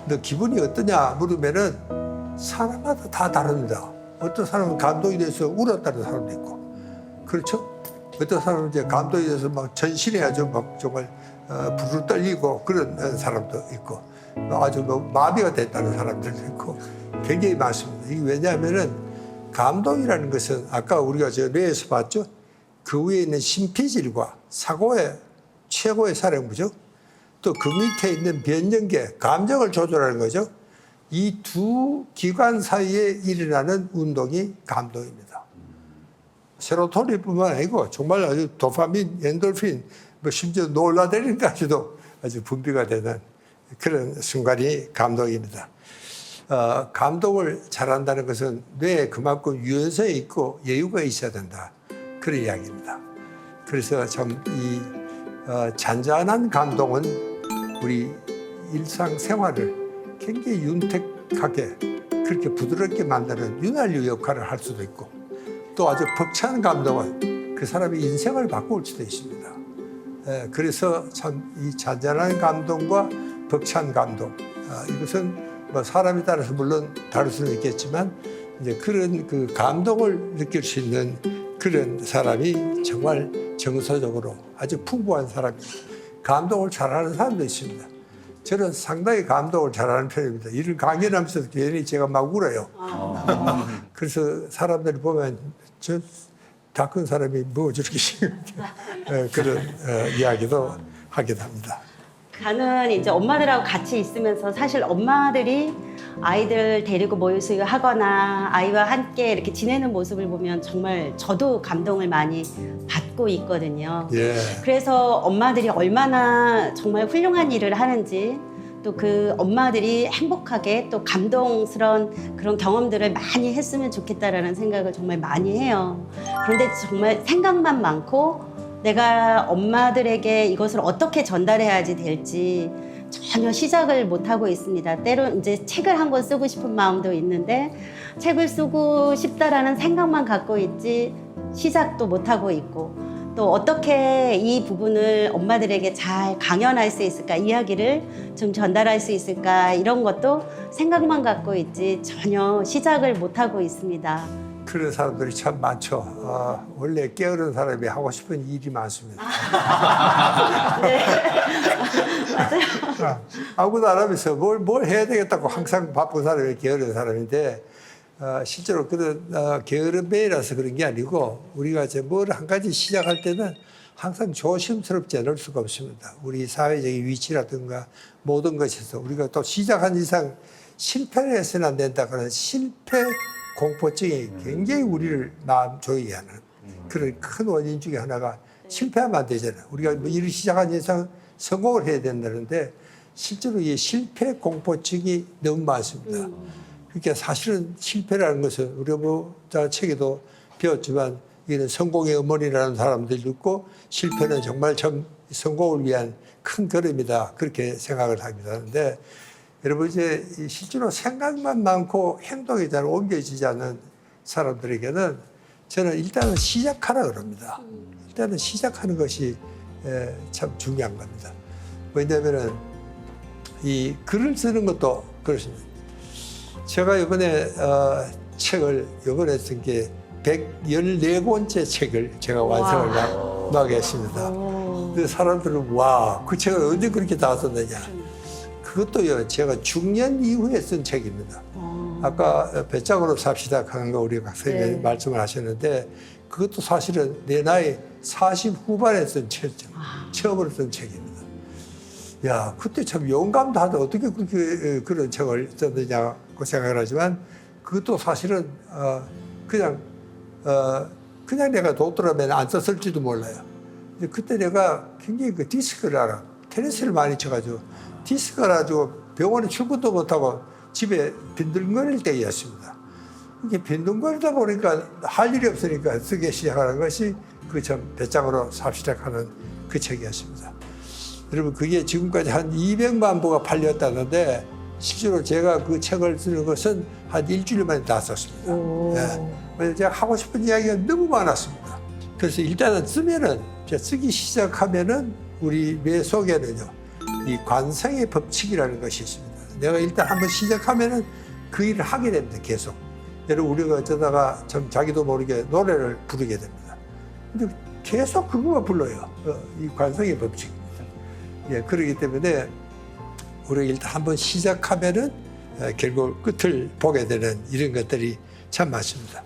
너 기분이 어떠냐 물으면은 사람마다 다 다릅니다. 어떤 사람은 감동이 돼서 울었다는 사람도 있고, 그렇죠? 어떤 사람은 이제 감동이 돼서 막 전신해야죠. 막 정말 부르르 떨리고 그런 사람도 있고, 아주 뭐 마비가 됐다는 사람들도 있고, 굉장히 많습니다. 이게 왜냐하면은 감동이라는 것은 아까 우리가 저 뇌에서 봤죠. 그 위에 있는 심피질과 사고의 최고의 사령부죠. 또 그 밑에 있는 변연계, 감정을 조절하는 거죠. 이 두 기관 사이에 일어나는 운동이 감동입니다. 세로토닌뿐만 아니고 정말 아주 도파민, 엔돌핀, 뭐 심지어 노르아드레날린까지도 아주 분비가 되는 그런 순간이 감동입니다. 감동을 잘한다는 것은 뇌에 그만큼 유연성이 있고 여유가 있어야 된다. 그런 이야기입니다. 그래서 참 이 잔잔한 감동은 우리 일상생활을 굉장히 윤택하게 그렇게 부드럽게 만드는 윤활유 역할을 할 수도 있고, 또 아주 벅찬 감동은 그 사람의 인생을 바꿀 수도 있습니다. 그래서 참 이 잔잔한 감동과 벅찬 감동, 이것은 뭐 사람에 따라서 물론 다를 수는 있겠지만 이제 그런 그 감동을 느낄 수 있는 그런 사람이 정말 정서적으로 아주 풍부한 사람입니다. 감동을 잘하는 사람도 있습니다. 저는 상당히 감동을 잘하는 편입니다. 이를 강연하면서 괜히 제가 막 울어요. 그래서 사람들이 보면 저 다 큰 사람이 뭐 저렇게 그런 이야기도 하게 됩니다. 저는 이제 엄마들하고 같이 있으면서 사실 엄마들이 아이들 데리고 모여서 하거나 아이와 함께 이렇게 지내는 모습을 보면 정말 저도 감동을 많이 받고 있거든요. 예. 그래서 엄마들이 얼마나 정말 훌륭한 일을 하는지, 또 그 엄마들이 행복하게 또 감동스러운 그런 경험들을 많이 했으면 좋겠다라는 생각을 정말 많이 해요. 그런데 정말 생각만 많고 내가 엄마들에게 이것을 어떻게 전달해야지 될지 전혀 시작을 못하고 있습니다. 때론 이제 책을 한 권 쓰고 싶은 마음도 있는데 책을 쓰고 싶다라는 생각만 갖고 있지 시작도 못하고 있고, 또 어떻게 이 부분을 엄마들에게 잘 강연할 수 있을까, 이야기를 좀 전달할 수 있을까, 이런 것도 생각만 갖고 있지 전혀 시작을 못하고 있습니다. 그런 사람들이 참 많죠. 원래 게으른 사람이 하고 싶은 일이 많습니다. 네. 맞아요. 아무도 안 하면서 뭘 해야 되겠다고 항상 바쁜 사람이 게으른 사람인데, 실제로 그런 게으른 매이라서 그런 게 아니고, 우리가 이제 뭘 한 가지 시작할 때는 항상 조심스럽지 않을 수가 없습니다. 우리 사회적인 위치라든가 모든 것에서 우리가 또 시작한 이상 실패를 해서는 안 된다. 그런 실패 공포증이 굉장히 우리를 마음 조이게 하는 그런 큰 원인 중에 하나가, 실패하면 안 되잖아요. 우리가 뭐 일을 시작한 이상 성공을 해야 된다는데 실제로 이 실패 공포증이 너무 많습니다. 그러니까 사실은 실패라는 것은 우리가 뭐 책에도 배웠지만 이는 성공의 어머니라는 사람들도 있고, 실패는 정말 참 성공을 위한 큰 걸음이다, 그렇게 생각을 합니다. 그런데 여러분 이제 실제로 생각만 많고 행동이 잘 옮겨지지 않는 사람들에게는 저는 일단은 시작하라 그럽니다. 일단은 시작하는 것이 참 중요한 겁니다. 왜냐하면은 이 글을 쓰는 것도 그렇습니다. 제가 이번에 책을 이번에 쓴 게 114권째 책을 제가 완성을 막 했습니다. 근데 사람들은 와, 그 책을 언제 그렇게 다 썼느냐. 그것도요, 제가 중년 이후에 쓴 책입니다. 아까 배짱으로 삽시다 하는 거 우리 박사님이 네. 말씀을 하셨는데, 그것도 사실은 내 나이 40 후반에 쓴 책이죠. 처음으로 쓴 책입니다. 야, 그때 참 영감도 하다 어떻게 그렇게 그런 책을 썼느냐고 생각을 하지만, 그것도 사실은 그냥 내가 뒀더라면 안 썼을지도 몰라요. 근데 그때 내가 굉장히 그 디스크를 알아. 테니스를 많이 쳐가지고 디스크를 가지고 병원에 출근도 못하고 집에 빈둥거릴 때였습니다. 이게 빈둥거리다 보니까 할 일이 없으니까 쓰기 시작하는 것이 그 참 배짱으로 삽시작하는 그 책이었습니다. 여러분 그게 지금까지 한 200만 부가 팔렸다는데 실제로 제가 그 책을 쓰는 것은 한 일주일 만에 다 썼습니다. 예. 왜냐면 제가 하고 싶은 이야기가 너무 많았습니다. 그래서 일단은 쓰면은 쓰기 시작하면은 우리 뇌 속에는요 이 관성의 법칙이라는 것이 있습니다. 내가 일단 한번 시작하면은 그 일을 하게 됩니다. 계속. 여러분 우리가 어쩌다가 참 자기도 모르게 노래를 부르게 됩니다. 근데 계속 그거만 불러요. 이 관성의 법칙입니다. 예, 그렇기 때문에 우리가 일단 한번 시작하면은 결국 끝을 보게 되는 이런 것들이 참 많습니다.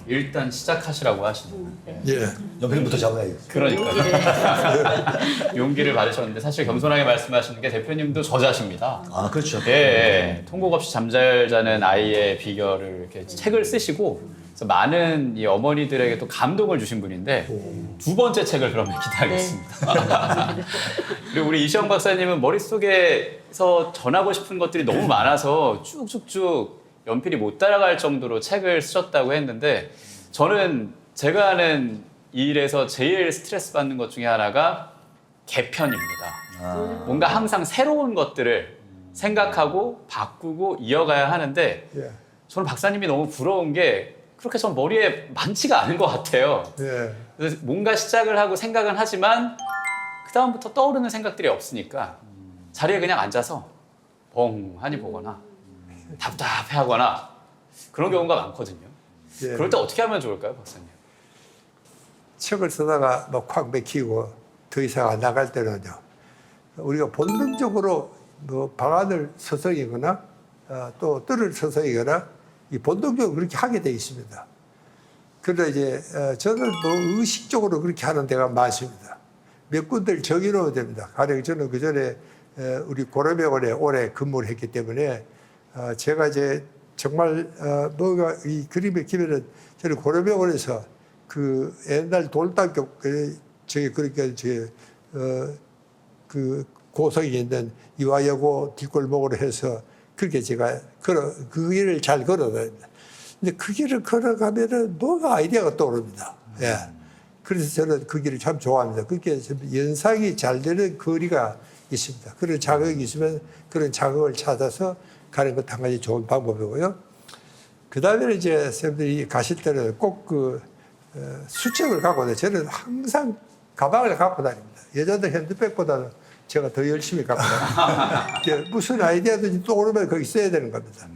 일단 시작하시라고 하시는. 예. 연필부터 잡아야겠어. 그러니까요. 용기를 받으셨는데 사실 겸손하게 말씀하시는 게 대표님도 저자십니다. 아, 그렇죠. 예, 통곡 없이 잠잘 자는 아이의 비결을 이렇게 책을 쓰시고 그래서 많은 이 어머니들에게 또 감동을 주신 분인데 두 번째 책을 그러면 기대하겠습니다. 그리고 우리 이시영 박사님은 머릿속에서 전하고 싶은 것들이 너무 많아서 쭉쭉쭉 연필이 못 따라갈 정도로 책을 쓰셨다고 했는데 저는 제가 하는 일에서 제일 스트레스 받는 것 중에 하나가 개편입니다. 뭔가 항상 새로운 것들을 생각하고 바꾸고 이어가야 하는데 예. 저는 박사님이 너무 부러운 게 그렇게 전 머리에 많지가 않은 것 같아요. 예. 그래서 뭔가 시작을 하고 생각은 하지만 그 다음부터 떠오르는 생각들이 없으니까 자리에 그냥 앉아서 벙하니 보거나 답답해하거나 그런 경우가 많거든요. 예. 그럴 때 어떻게 하면 좋을까요, 박사님? 책을 쓰다가 뭐 콱 맥히고 더 이상 안 나갈 때는요. 우리가 본능적으로 뭐 방안을 서성이거나 또 뜰을 서성이거나 이 본능적으로 그렇게 하게 돼 있습니다. 그러나 이제 저는 뭐 의식적으로 그렇게 하는 데가 많습니다. 몇 군데를 정해놓으면 됩니다. 가령 저는 그 전에 우리 고려병원에 오래 근무를 했기 때문에 제가 이제 정말 뭐가 이 그림에 기면은 저는 고려병원에서 그 옛날 돌담격 저기 그러니까 그 고성에 있는 이화여고 뒷골목으로 해서 그렇게 제가 그 길을 잘 걸어다닙니다. 근데 그 길을 걸어가면은 뭐가 아이디어가 떠오릅니다. 예. 그래서 저는 그 길을 참 좋아합니다. 그렇게 연상이 잘 되는 거리가 있습니다. 그런 자극이 있으면 그런 자극을 찾아서 가는 것도 한 가지 좋은 방법이고요. 그 다음에는 이제 선생님들이 가실 때는 꼭 그 수첩을 갖고 다녀요. 저는 항상 가방을 갖고 다닙니다. 여자들 핸드백보다는 제가 더 열심히 갖고 다닙니다. 무슨 아이디어든지 떠오르면 거기 써야 되는 겁니다.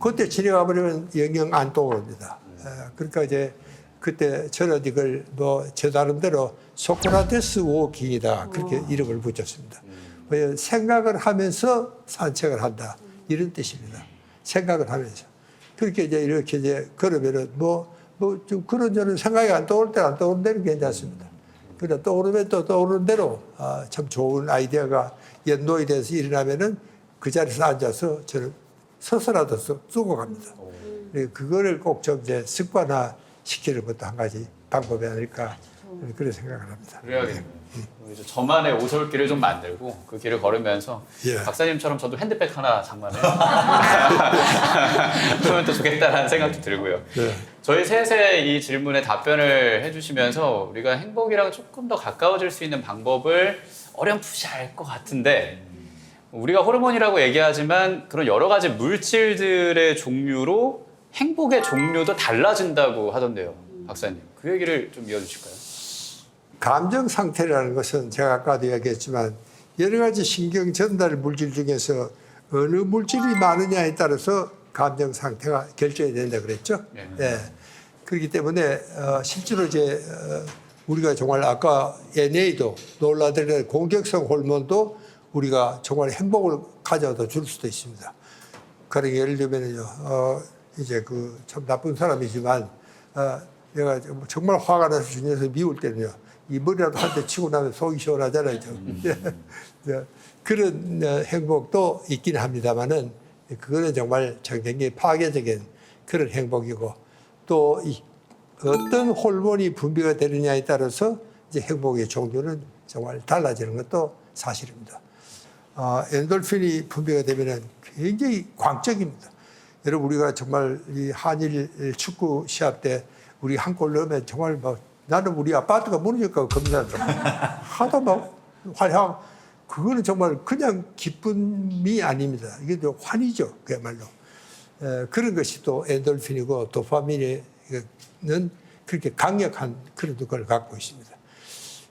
그때 지나가 버리면 영영 안 떠오릅니다. 그러니까 이제 그때 저는 이걸 뭐 제 나름대로 소크라테스 워킹이다 그렇게 이름을 붙였습니다. 생각을 하면서 산책을 한다 이런 뜻입니다. 생각을 하면서 그렇게 이제 이렇게 이제 걸으면은 뭐 좀 그런 저런 생각이 안 떠올 때는 안 떠오르는 대로 괜찮습니다. 그러나 떠오르면 또 떠오르는 대로 참 좋은 아이디어가 연노이 돼서 일어나면은 그 자리에서 앉아서 저는 서서라도 쓰고 갑니다. 그거를 꼭 좀 이제 습관화 시키는 것도 한 가지 방법이 아닐까 그런 생각을 합니다. 그래야겠네요. 이제 저만의 오솔길을 좀 만들고 그 길을 걸으면서 예. 박사님처럼 저도 핸드백 하나 장만해 그러면 또 좋겠다라는 생각도 들고요. 네. 저희 셋의 이 질문에 답변을 해주시면서 우리가 행복이랑 조금 더 가까워질 수 있는 방법을 어렴풋이 알 것 같은데 우리가 호르몬이라고 얘기하지만 그런 여러 가지 물질들의 종류로 행복의 종류도 달라진다고 하던데요. 박사님, 그 얘기를 좀 이어주실까요? 감정 상태라는 것은 제가 아까도 얘기했지만 여러 가지 신경 전달 물질 중에서 어느 물질이 많으냐에 따라서 감정 상태가 결정이 된다 그랬죠. 네. 예. 그렇기 때문에 실제로 이제 우리가 정말 아까 NA도 놀라드리는 공격성 호르몬도 우리가 정말 행복을 가져다 줄 수도 있습니다. 그러니까 예를 들면요, 이제 그 참 나쁜 사람이지만 내가 정말 화가 나서 주변에서 미울 때는요. 이 머리라도 한 대 치고 나면 속이 시원하잖아요. 그런 행복도 있긴 합니다만은 그거는 정말 굉장히 파괴적인 그런 행복이고 또 어떤 호르몬이 분비가 되느냐에 따라서 이제 행복의 종류는 정말 달라지는 것도 사실입니다. 엔돌핀이 분비가 되면은 굉장히 광적입니다. 여러분 우리가 정말 이 한일 축구 시합 때 우리 한 골 넣으면 정말 막 나는 우리 아파트가 무너질까 겁나더라고요. 하도 막 활약 그거는 정말 그냥 기쁨이 아닙니다. 이게 또 환희죠, 그야말로. 그런 것이 또 엔돌핀이고 도파민은 그렇게 강력한 그런 걸 갖고 있습니다.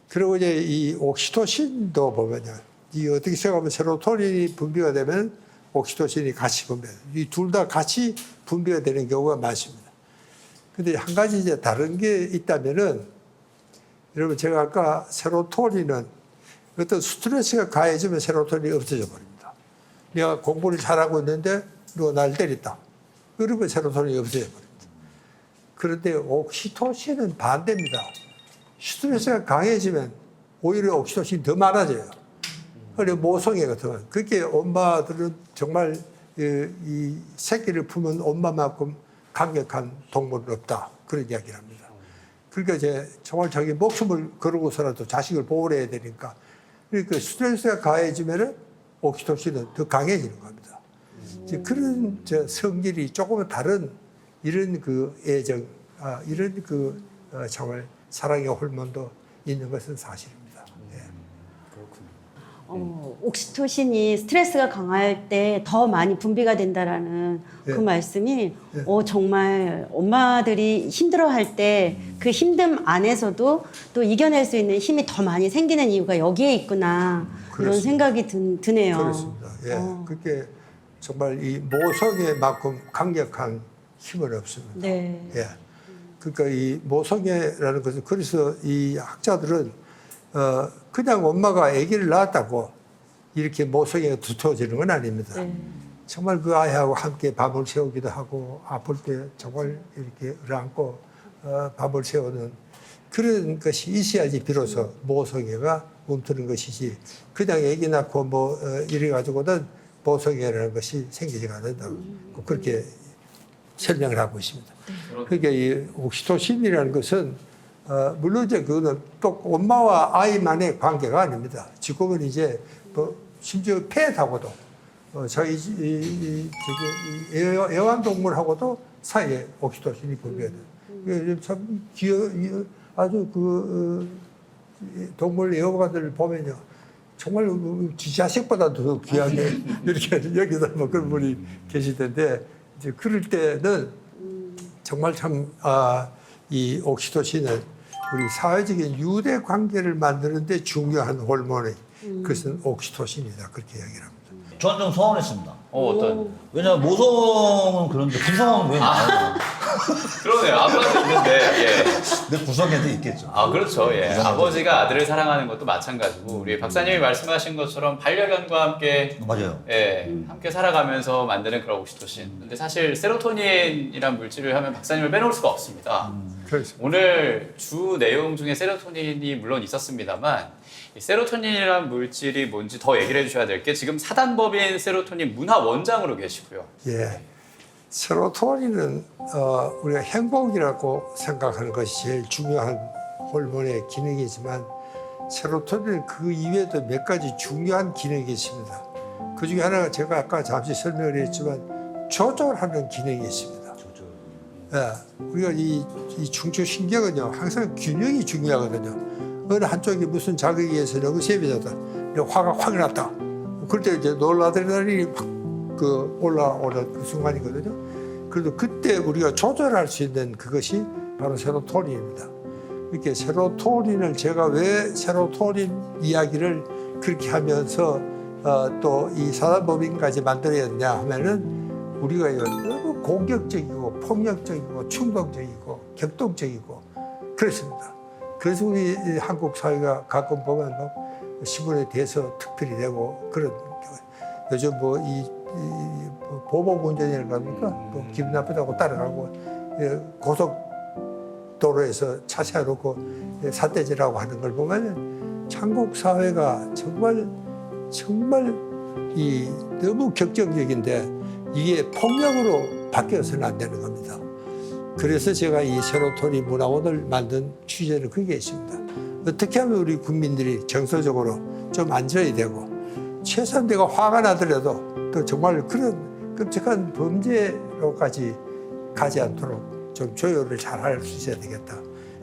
그리고 이제 이 옥시토신도 보면요, 이 어떻게 생각하면 세로토닌이 분비가 되면 옥시토신이 같이 분비해요. 이 둘 다 같이 분비가 되는 경우가 많습니다. 근데 한 가지 이제 다른 게 있다면은, 여러분 제가 아까 세로토닌은 어떤 스트레스가 가해지면 세로토닌이 없어져 버립니다. 내가 공부를 잘하고 있는데 누가 날 때렸다. 그러면 세로토닌이 없어져 버립니다. 그런데 옥시토신은 반대입니다. 스트레스가 강해지면 오히려 옥시토신이 더 많아져요. 그리고 모성애가 더 많아요. 그렇게 엄마들은 정말 이 새끼를 품은 엄마만큼 강력한 동물은 없다. 그런 이야기를 합니다. 그러니까 이제 정말 자기 목숨을 걸고서라도 자식을 보호해야 되니까, 그러니까 스트레스가 가해지면은 옥시토신은 더 강해지는 겁니다. 이제 그런 성질이 조금은 다른 이런 그 애정, 이런 그 정말 사랑의 호르몬도 있는 것은 사실입니다. 옥시토신이 스트레스가 강할 때 더 많이 분비가 된다라는 그 말씀이 정말 엄마들이 힘들어할 때 그 힘듦 안에서도 또 이겨낼 수 있는 힘이 더 많이 생기는 이유가 여기에 있구나, 이런 생각이 드네요. 그렇습니다. 그게 정말 이 모성애만큼 강력한 힘은 없습니다. 네. 그러니까 이 모성애라는 것은, 그래서 이 학자들은 그냥 엄마가 아기를 낳았다고 이렇게 모성애가 두터워지는 건 아닙니다. 정말 그 아이하고 함께 밤을 새우기도 하고, 아플 때 정말 이렇게 안고 밤을 새우는 그런 것이 있어야지 비로소 모성애가 멈추는 것이지, 그냥 아기 낳고 뭐 이래가지고는 모성애라는 것이 생기지가 않는다고 그렇게 설명을 하고 있습니다. 그러니까 이 옥시토신이라는 것은 물론 이제 그거는 또 엄마와 아이만의 관계가 아닙니다. 지금은 이제 뭐 심지어 펫하고도 저희 애완동물하고도 사이에 옥시토신이 분비가 돼요. 참 아주 동물 애호가들을 보면요, 정말 지 자식보다도 더 귀하게 이렇게 여기다 뭐 그런 분이 계시던데, 이제 그럴 때는 정말 참 이 옥시토신은 우리 사회적인 유대 관계를 만드는데 중요한 호르몬이 그것은 옥시토신이다, 그렇게 이야기를 합니다. 저는 좀 서운했습니다. 어떤? 왜냐면 모성은 그런데 구성은 왜 나와요? 그러네요. 아빠도 있는데. 내 구성에도 있겠죠. 그렇죠. 아버지가 아들을 사랑하는 것도 마찬가지고, 우리 박사님이 말씀하신 것처럼 반려견과 함께 맞아요. 함께 살아가면서 만드는 그런 옥시토신. 근데 사실 세로토닌이란 물질을 하면 박사님을 빼놓을 수가 없습니다. 그렇습니다. 오늘 주 내용 중에 세로토닌이 물론 있었습니다만, 이 세로토닌이란 물질이 뭔지 더 얘기를 해주셔야 될 게, 지금 사단법인 세로토닌 문화 원장으로 계시고요. 세로토닌은 우리가 행복이라고 생각하는 것이 제일 중요한 호르몬의 기능이지만, 세로토닌은 그 이외에도 몇 가지 중요한 기능이 있습니다. 그 중에 하나가 제가 아까 잠시 설명을 했지만 조절하는 기능이 있습니다. 우리가 이 중추신경은요, 항상 균형이 중요하거든요. 어느 한쪽이 무슨 자극에 의해서 너무 세비하다, 화가 확 났다, 그럴 때 이제 노르아드레날린이 확 올라오는 그 순간이거든요. 그래도 그때 우리가 조절할 수 있는 그것이 바로 세로토닌입니다. 이렇게 세로토닌을, 제가 왜 세로토닌 이야기를 그렇게 하면서 또 이 사단법인까지 만들어야 하면은, 우리가 너무 공격적이고 폭력적이고 충동적이고 격동적이고 그렇습니다. 그래서 우리 한국 사회가 가끔 보면 뭐 신문에 대해서 특별히 되고 그런, 요즘 뭐 보복 운전이라고 합니까? 뭐 기분 나쁘다고 따라가고, 고속도로에서 차 세워놓고 삿대질하고 하는 걸 보면 한국 사회가 정말 너무 격정적인데, 이게 폭력으로 바뀌어서는 안 되는 겁니다. 그래서 제가 이 세로토닌 문화원을 만든 취지는 그게 있습니다. 어떻게 하면 우리 국민들이 정서적으로 좀 안정이 되고, 최소한 내가 화가 나더라도 또 정말 그런 끔찍한 범죄로까지 가지 않도록 좀 조율을 잘 할 수 있어야 되겠다.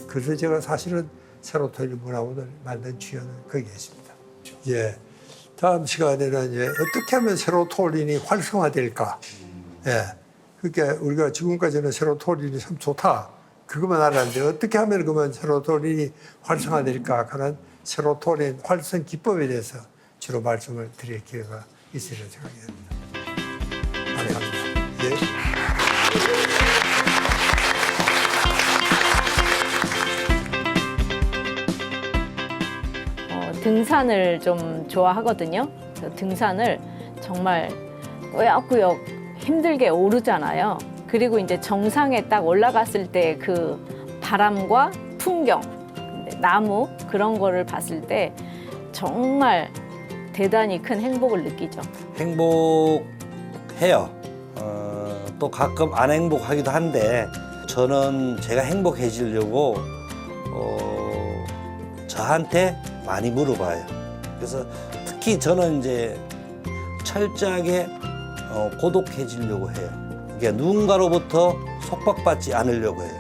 그래서 제가 사실은 세로토닌 문화원을 만든 취지는 거기에 있습니다. 다음 시간에는 이제 어떻게 하면 세로토닌이 활성화될까? 예. 그러니까 우리가 지금까지는 세로토닌이 참 좋다. 그것만 알았는데 어떻게 하면 그러면 세로토닌이 활성화될까? 하는 세로토닌 활성 기법에 대해서 주로 말씀을 드릴 기회가 있으리라 생각합니다. 감사합니다. 예. 등산을 좀 좋아하거든요. 그래서 등산을 정말 꾸역꾸역 힘들게 오르잖아요. 그리고 이제 정상에 딱 올라갔을 때 그 바람과 풍경, 나무 그런 거를 봤을 때 정말 대단히 큰 행복을 느끼죠. 행복해요. 또 가끔 안 행복하기도 한데 저는 제가 행복해지려고 저한테 많이 물어봐요. 그래서 특히 저는 이제 철저하게 고독해지려고 해요. 그러니까 누군가로부터 속박받지 않으려고 해요.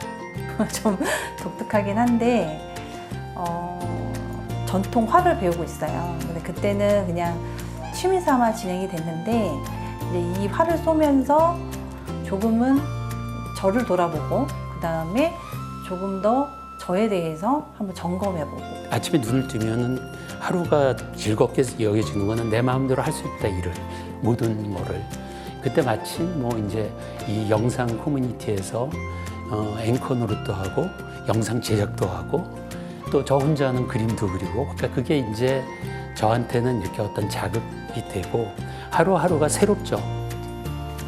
좀 독특하긴 한데 전통 화를 배우고 있어요. 근데 그때는 그냥 취미 삼아 진행이 됐는데 이제 이 화를 쏘면서 조금은 저를 돌아보고 그 다음에 조금 더 저에 대해서 한번 점검해보고. 아침에 눈을 뜨면은 하루가 즐겁게 여겨지는 거는 내 마음대로 할 수 있다, 일을. 모든 거를. 그때 마침 뭐 이제 이 영상 커뮤니티에서 앵커 노릇도 하고 영상 제작도 하고 또 저 혼자 하는 그림도 그리고 그러니까 그게 이제 저한테는 이렇게 어떤 자극이 되고 하루하루가 새롭죠.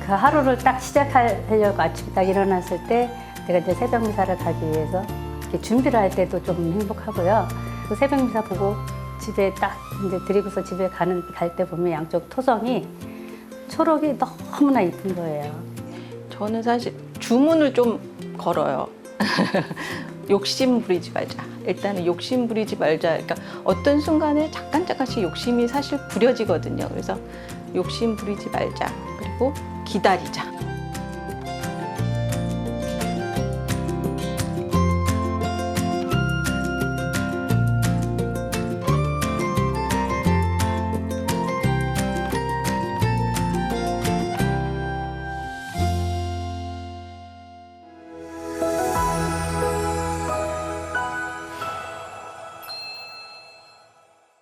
그 하루를 딱 시작하려고 아침에 딱 일어났을 때 내가 이제 새벽 미사를 가기 위해서 이렇게 준비를 할 때도 좀 행복하고요. 그 새벽 미사 보고 집에 딱 이제 드리고서 집에 갈 때 보면 양쪽 토성이 초록이 너무나 이쁜 거예요. 저는 사실 주문을 좀 걸어요. 욕심 부리지 말자. 일단은 욕심 부리지 말자. 그러니까 어떤 순간에 잠깐씩 욕심이 사실 부려지거든요. 그래서 욕심 부리지 말자. 그리고 기다리자.